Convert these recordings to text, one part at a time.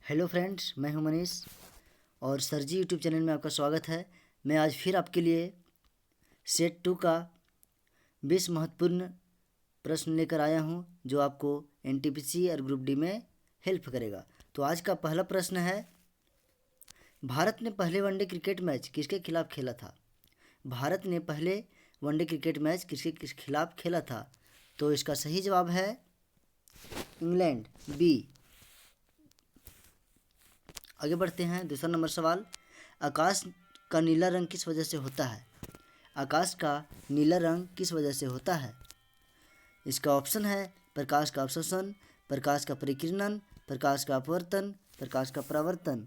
Hello friends, मैं हूं मनीष और सर जी यूट्यूब चैनल में आपका स्वागत है। मैं आज फिर आपके लिए सेट 2 का 20 महत्वपूर्ण प्रश्न लेकर आया हूं जो आपको एनटीपीसी और ग्रुप डी में हेल्प करेगा। तो आज का पहला प्रश्न है, भारत ने पहले वनडे क्रिकेट मैच किसके खिलाफ खेला था? भारत ने पहले वनडे क्रिकेट मैच किसके खिलाफ खेला था? तो इसका सही जवाब है इंग्लैंड, बी। आगे बढ़ते हैं। दूसरा नंबर सवाल, आकाश का नीला रंग किस वजह से होता है? आकाश का नीला रंग किस वजह से होता है? इसका ऑप्शन है प्रकाश का अवशोषण, प्रकाश का परिकिरणन, प्रकाश का अपवर्तन, प्रकाश का परावर्तन।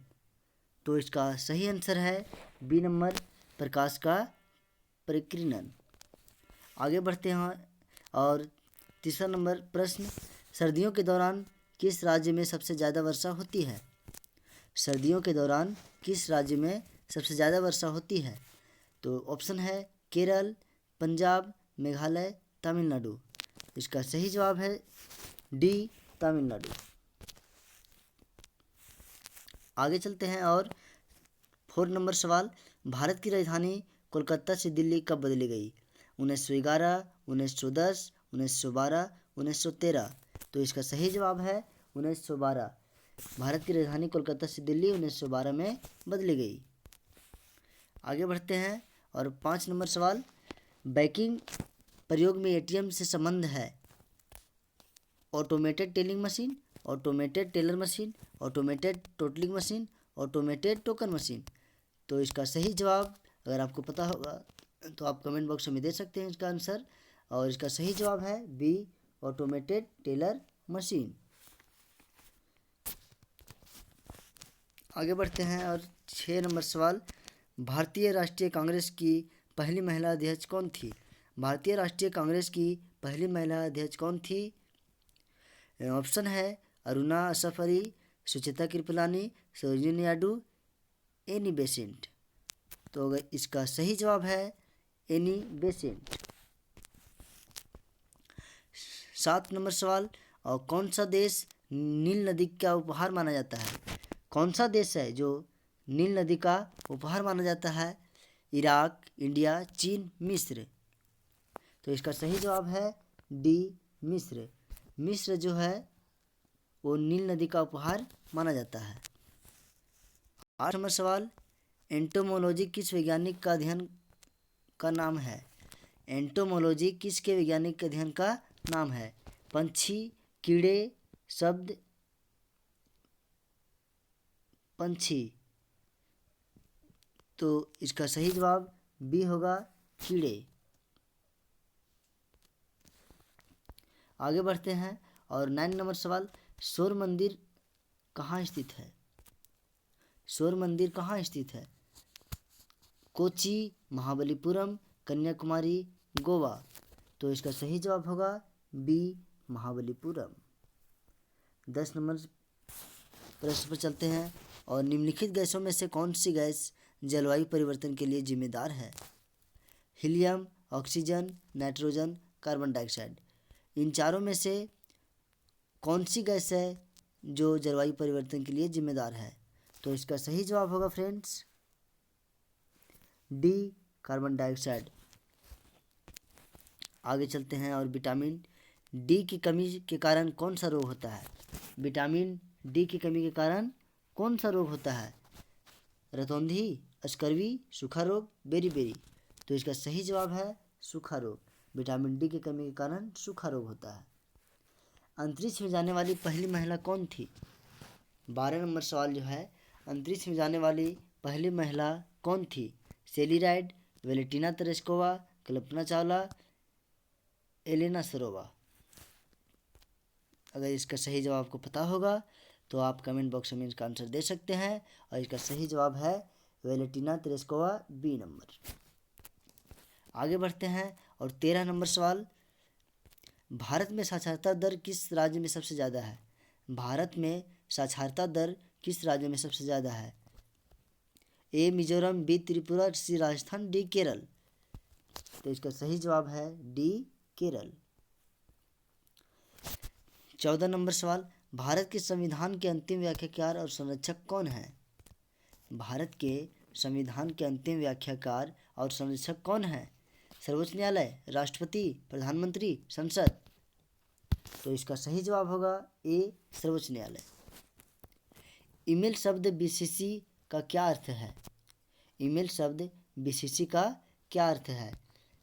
तो इसका सही आंसर है बी नंबर, प्रकाश का परिकिरणन। आगे बढ़ते हैं और तीसरा नंबर प्रश्न, सर्दियों के दौरान किस राज्य में सबसे ज़्यादा वर्षा होती है? सर्दियों के दौरान किस राज्य में सबसे ज़्यादा वर्षा होती है? तो ऑप्शन है केरल, पंजाब, मेघालय, तमिलनाडु। इसका सही जवाब है डी, तमिलनाडु। आगे चलते हैं और 4 नंबर सवाल, भारत की राजधानी कोलकाता से दिल्ली कब बदली गई? 1911, 1910, 1912, 1913। तो इसका सही जवाब है 1912। भारत की राजधानी कोलकाता से दिल्ली 1912 में बदली गई। आगे बढ़ते हैं और 5 नंबर सवाल, बैंकिंग प्रयोग में एटीएम से संबंध है? Automated telling machine, automated teller machine, automated totalling machine, automated token machine. तो इसका सही जवाब अगर आपको पता होगा तो आप कमेंट बॉक्स में दे सकते हैं इसका आंसर, और इसका सही जवाब है बी, ऑटोमेटेड टेलर मशीन। आगे बढ़ते हैं और 6 नंबर सवाल, भारतीय राष्ट्रीय कांग्रेस की पहली महिला अध्यक्ष कौन थी? भारतीय राष्ट्रीय कांग्रेस की पहली महिला अध्यक्ष कौन थी? ऑप्शन है अरुणा असफ अली, सुचेता कृपलानी, सरोजिनी नायडू, एनी बेसेंट। तो इसका सही जवाब है एनी बेसेंट। 7 नंबर सवाल, और कौन सा देश नील नदी का उपहार माना जाता है? कौन सा देश है जो नील नदी का उपहार माना जाता है? इराक, इंडिया, चीन, मिस्र। तो इसका सही जवाब है डी, मिस्र। मिस्र जो है वो नील नदी का उपहार माना जाता है। 8 नंबर सवाल, एंटोमोलॉजी किस वैज्ञानिक का अध्ययन का नाम है? एंटोमोलॉजी किसके वैज्ञानिक के अध्ययन का नाम है? पंछी, कीड़े, शब्द, पंछी। तो इसका सही जवाब बी होगा, कीड़े। आगे बढ़ते हैं और 9 नंबर सवाल, सौर मंदिर कहाँ स्थित है? सौर मंदिर कहाँ स्थित है? कोची, महाबलीपुरम, कन्याकुमारी, गोवा। तो इसका सही जवाब होगा बी, महाबलीपुरम। 10 नंबर प्रश्न पर चलते हैं और निम्नलिखित गैसों में से कौन सी गैस जलवायु परिवर्तन के लिए जिम्मेदार है? Helium, oxygen, nitrogen, carbon dioxide. इन चारों में से कौन सी गैस है जो जलवायु परिवर्तन के लिए जिम्मेदार है? तो इसका सही जवाब होगा फ्रेंड्स डी, कार्बन डाइऑक्साइड। आगे चलते हैं और विटामिन डी की कमी के कारण कौन सा रोग होता है? विटामिन डी की कमी के कारण कौन सा रोग होता है? रतौंधी, स्कर्वी, सूखा रोग, बेरी। तो इसका सही जवाब है सूखा रोग। विटामिन डी की कमी के कारण सूखा रोग होता है। अंतरिक्ष में जाने वाली पहली महिला कौन थी? 12 नंबर सवाल जो है, अंतरिक्ष में जाने वाली पहली महिला कौन थी? सेली ride, Valentina Tereshkova, Kalpana Chawla, Elena सरोवा। अगर इसका सही जवाब आपको पता होगा तो आप कमेंट बॉक्स में इसका आंसर दे सकते हैं, और इसका सही जवाब है वेलेंटिना तेरेस्कोवा, बी नंबर। आगे बढ़ते हैं और 13 नंबर सवाल, भारत में साक्षरता दर किस राज्य में सबसे ज़्यादा है? भारत में साक्षरता दर किस राज्य में सबसे ज़्यादा है? ए मिजोरम, बी त्रिपुरा, सी राजस्थान, डी केरल। तो इसका सही जवाब है डी, केरल। 14 नंबर सवाल, भारत के संविधान के अंतिम व्याख्याकार और संरक्षक कौन है? भारत के संविधान के अंतिम व्याख्याकार और संरक्षक कौन है? सर्वोच्च न्यायालय, राष्ट्रपति, प्रधानमंत्री, संसद। तो इसका सही जवाब होगा ए, सर्वोच्च न्यायालय। ईमेल शब्द बीसीसी का क्या अर्थ है? ईमेल शब्द बीसीसी का क्या अर्थ है?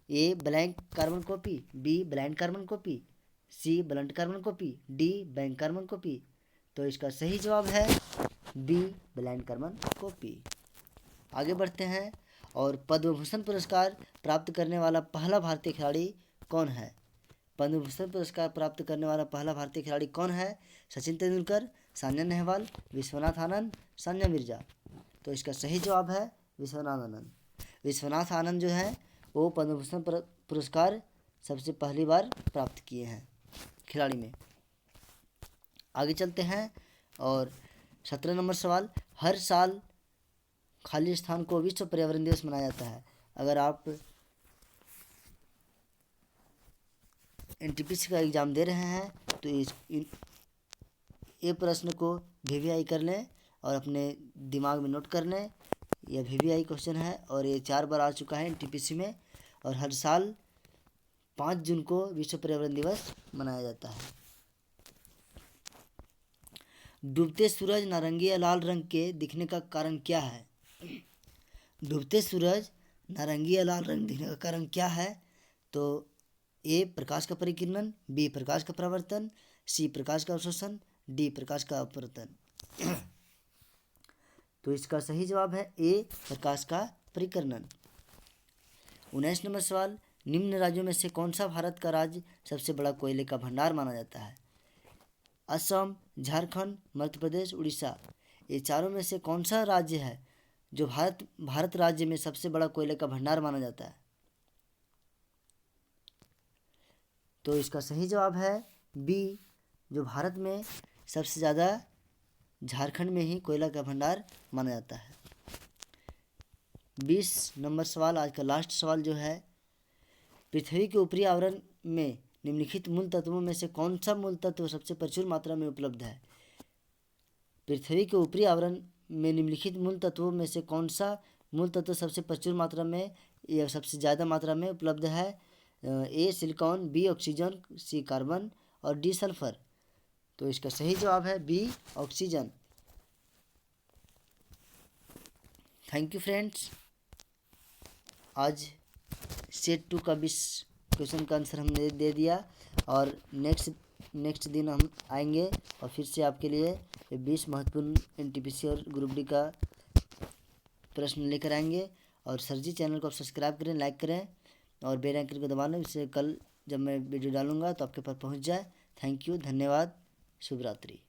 A, blank carbon copy, B, blank carbon copy, C, blunt carbon copy, D, bank carbon copy. तो इसका सही जवाब है बी, ब्लैंक कार्बन कॉपी। आगे बढ़ते हैं। और पद्म भूषण पुरस्कार प्राप्त करने वाला पहला भारतीय खिलाड़ी कौन है? पद्म भूषण पुरस्कार प्राप्त करने वाला पहला भारतीय खिलाड़ी कौन है? सचिन तेंदुलकर, सानिया नेहवाल, विश्वनाथ आनंद, सानिया मिर्जा। तो इसका सही जवाब है विश्वनाथ आनंद। विश्वनाथ आनंद जो है वो पद्म भूषण पुरस्कार सबसे पहली बार प्राप्त किए हैं खिलाड़ी में। आगे चलते हैं। और 17 नंबर सवाल, हर साल खाली स्थान को विश्व पर्यावरण दिवस मनाया जाता है। अगर आप एनटीपीसी का एग्ज़ाम दे रहे हैं तो ये प्रश्न को वीवीआई कर लें और अपने दिमाग में नोट कर लें। यह वीवीआई क्वेश्चन है और ये 4 बार आ चुका है एनटीपीसी में। और हर साल 5 जून को विश्व पर्यावरण दिवस मनाया जाता है। डूबते सूरज नारंगी या लाल रंग के दिखने का कारण क्या है? डूबते सूरज नारंगी या लाल रंग दिखने का कारण क्या है? तो ए, प्रकाश का परिकिरण, बी, प्रकाश का परावर्तन, सी, प्रकाश का अवशोषण, डी, प्रकाश का अपवर्तन। तो इसका सही जवाब है ए, प्रकाश का परिकरण। 19 नंबर सवाल, निम्न राज्यों में से कौन सा भारत का राज्य सबसे बड़ा कोयले का भंडार माना जाता है? असम, झारखंड, मध्य प्रदेश, उड़ीसा। ये चारों में से कौन सा राज्य है जो भारत राज्य में सबसे बड़ा कोयले का भंडार माना जाता है? तो इसका सही जवाब है बी, जो भारत में सबसे ज़्यादा झारखंड में ही कोयला का भंडार माना जाता है। 20 नंबर सवाल, आज का लास्ट सवाल जो है, पृथ्वी के ऊपरी आवरण में निम्नलिखित मूल तत्वों में से कौन सा मूल तत्व सबसे प्रचुर मात्रा में उपलब्ध है? पृथ्वी के ऊपरी आवरण में निम्नलिखित मूल तत्वों में से कौन सा मूल तत्व सबसे प्रचुर मात्रा में या सबसे ज़्यादा मात्रा में उपलब्ध है? A, silicon, B, oxygen, C, carbon और डी, सल्फर। तो इसका सही जवाब है B, oxygen. Thank you friends. आज सेट 2 का 20 क्वेश्चन का आंसर हमने दे दिया और नेक्स्ट दिन हम आएंगे और फिर से आपके लिए 20 महत्वपूर्ण एनटीपीसी और ग्रुप डी का प्रश्न लेकर आएंगे। और सर जी चैनल को आप सब्सक्राइब करें, लाइक करें और बेल आइकन को दबा लें, इससे कल जब मैं वीडियो डालूंगा तो आपके पास पहुंच जाए। थैंक यू, धन्यवाद, शुभ रात्रि।